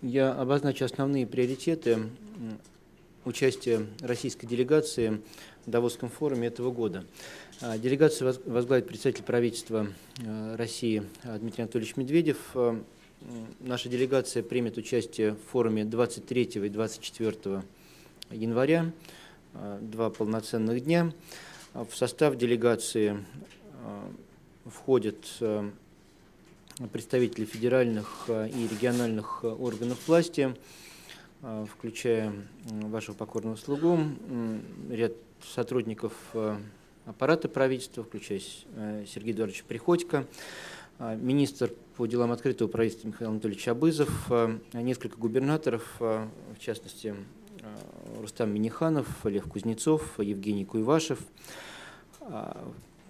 я обозначу основные приоритеты участия российской делегации в Давосском форуме этого года. Делегацию возглавит представитель правительства России Дмитрий Анатольевич Медведев. Наша делегация примет участие в форуме 23 и 24 января, 2 полноценных дня. В состав делегации входят представители федеральных и региональных органов власти, включая вашего покорного слугу, ряд сотрудников аппарата правительства, включая Сергея Эдуардовича Приходько, министр по делам открытого правительства Михаил Анатольевич Абызов, несколько губернаторов, в частности, Рустам Минниханов, Лев Кузнецов, Евгений Куйвашев.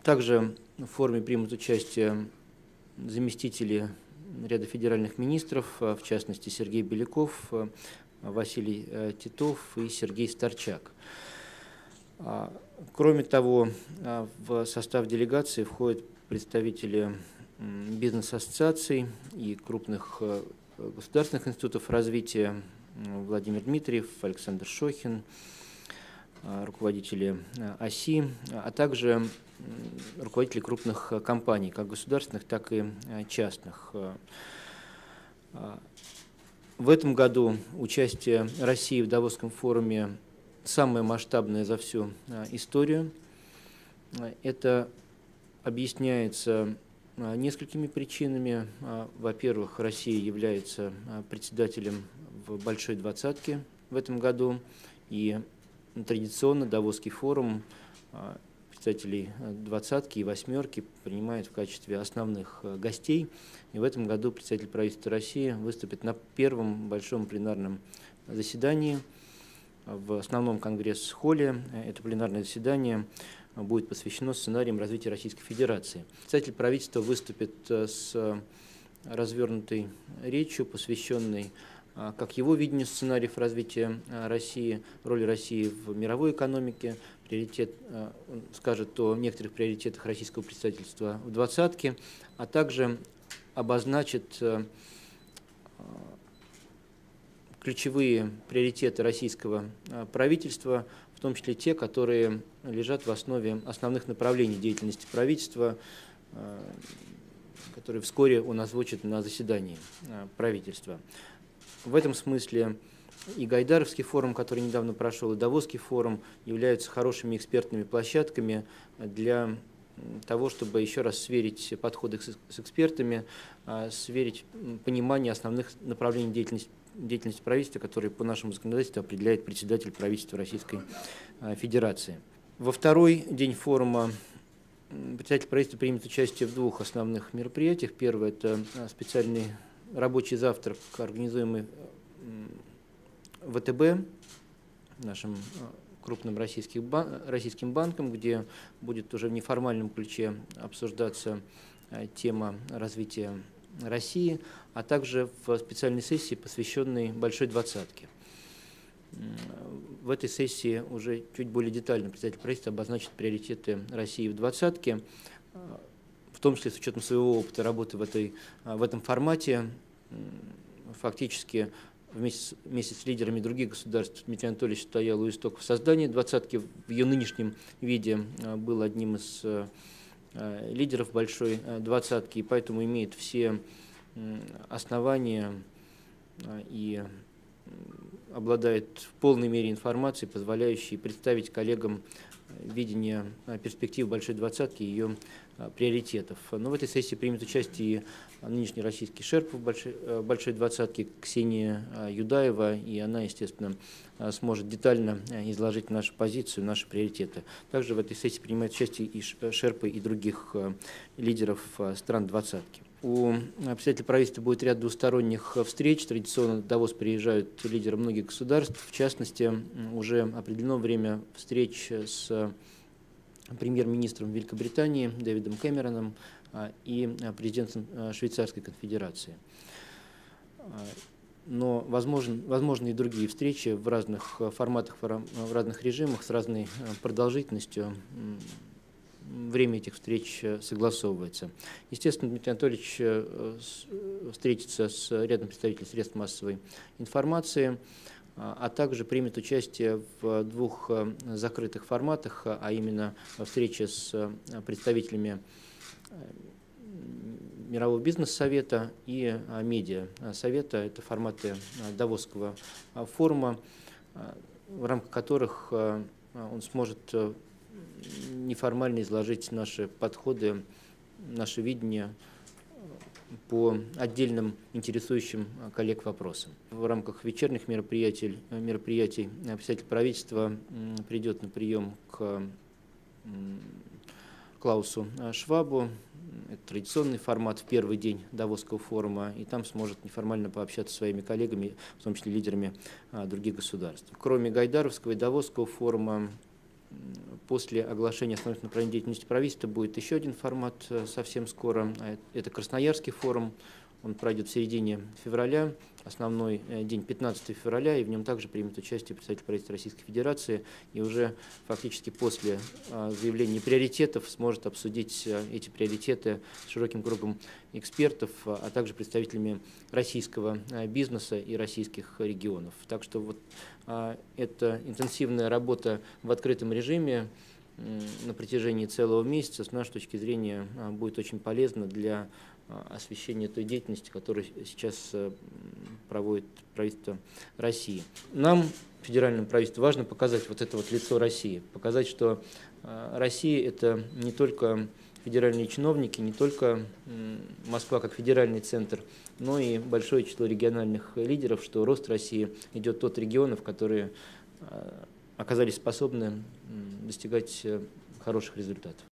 Также в форуме примут участие заместители ряда федеральных министров, в частности, Сергей Беляков, Василий Титов и Сергей Старчак. Кроме того, в состав делегации входят представители бизнес-ассоциаций и крупных государственных институтов развития: Владимир Дмитриев, Александр Шохин, руководители ОСИ, а также руководители крупных компаний, как государственных, так и частных. В этом году участие России в Давосском форуме самое масштабное за всю историю. Это объясняется несколькими причинами. Во-первых, Россия является председателем в Большой двадцатке в этом году, и традиционно Давосский форум представителей двадцатки и восьмерки принимает в качестве основных гостей. И в этом году представитель правительства России выступит на первом большом пленарном заседании в основном конгресс-холле. Это пленарное заседание будет посвящено сценариям развития Российской Федерации. Представитель правительства выступит с развернутой речью, посвященной как его видению сценариев развития России, роли России в мировой экономике, он скажет о некоторых приоритетах российского представительства в двадцатке, а также обозначит ключевые приоритеты российского правительства, в том числе те, которые лежат в основе основных направлений деятельности правительства, которые вскоре он озвучит на заседании правительства. В этом смысле и Гайдаровский форум, который недавно прошел, и Давосский форум являются хорошими экспертными площадками для того, чтобы еще раз сверить подходы с экспертами, сверить понимание основных направлений деятельности правительства, которые по нашему законодательству определяет председатель правительства Российской Федерации. Во второй день форума председатель правительства примет участие в двух основных мероприятиях. Первое – это специальный рабочий завтрак, организуемый ВТБ, нашим крупным российским банком, где будет уже в неформальном ключе обсуждаться тема развития России, а также в специальной сессии, посвященной Большой двадцатке. В этой сессии уже чуть более детально председатель правительства обозначит приоритеты России в двадцатке, в том числе с учетом своего опыта работы в этом формате. Фактически вместе с лидерами других государств Дмитрий Анатольевич стоял у истоков создания двадцатки. В ее нынешнем виде был одним из лидеров Большой двадцатки, и поэтому имеет все основания и обладает в полной мере информацией, позволяющей представить коллегам видение перспектив Большой двадцатки и ее приоритетов. Но в этой сессии примет участие и нынешний российский шерп в Большой двадцатке Ксения Юдаева, и она, естественно, сможет детально изложить нашу позицию, наши приоритеты. Также в этой сессии принимают участие и шерпы и других лидеров стран двадцатки. У председателя правительства будет ряд двусторонних встреч. Традиционно в Давос приезжают лидеры многих государств. В частности, уже определено время встреч с премьер-министром Великобритании Дэвидом Кэмероном и президентом Швейцарской конфедерации. Но возможны и другие встречи в разных форматах, в разных режимах, с разной продолжительностью. время этих встреч согласовывается. Естественно, Дмитрий Анатольевич встретится с рядом представителей средств массовой информации, а также примет участие в двух закрытых форматах, а именно встрече с представителями Мирового бизнес-совета и медиа-совета. Это форматы Давосского форума, в рамках которых он сможет неформально изложить наши подходы, наше видение по отдельным интересующим коллег вопросам. В рамках вечерних мероприятий представитель правительства придет на прием к Клаусу Швабу. Это традиционный формат в первый день Давосского форума, и там сможет неформально пообщаться со своими коллегами, в том числе лидерами других государств. Кроме Гайдаровского и Давосского форума, после оглашения основных направлений деятельности правительства будет еще один формат совсем скоро. Это Красноярский форум. Он пройдет в середине февраля, основной день 15 февраля, и в нем также примет участие представитель правительства Российской Федерации, и уже фактически после заявления приоритетов сможет обсудить эти приоритеты с широким кругом экспертов, а также представителями российского бизнеса и российских регионов. Так что вот эта интенсивная работа в открытом режиме на протяжении целого месяца, с нашей точки зрения, будет очень полезна для освещения той деятельности, которую сейчас проводит правительство России. Нам, федеральному правительству, важно показать вот это вот лицо России, показать, что Россия – это не только федеральные чиновники, не только Москва как федеральный центр, но и большое число региональных лидеров, что рост России идет от регионов, которые оказались способны достигать хороших результатов.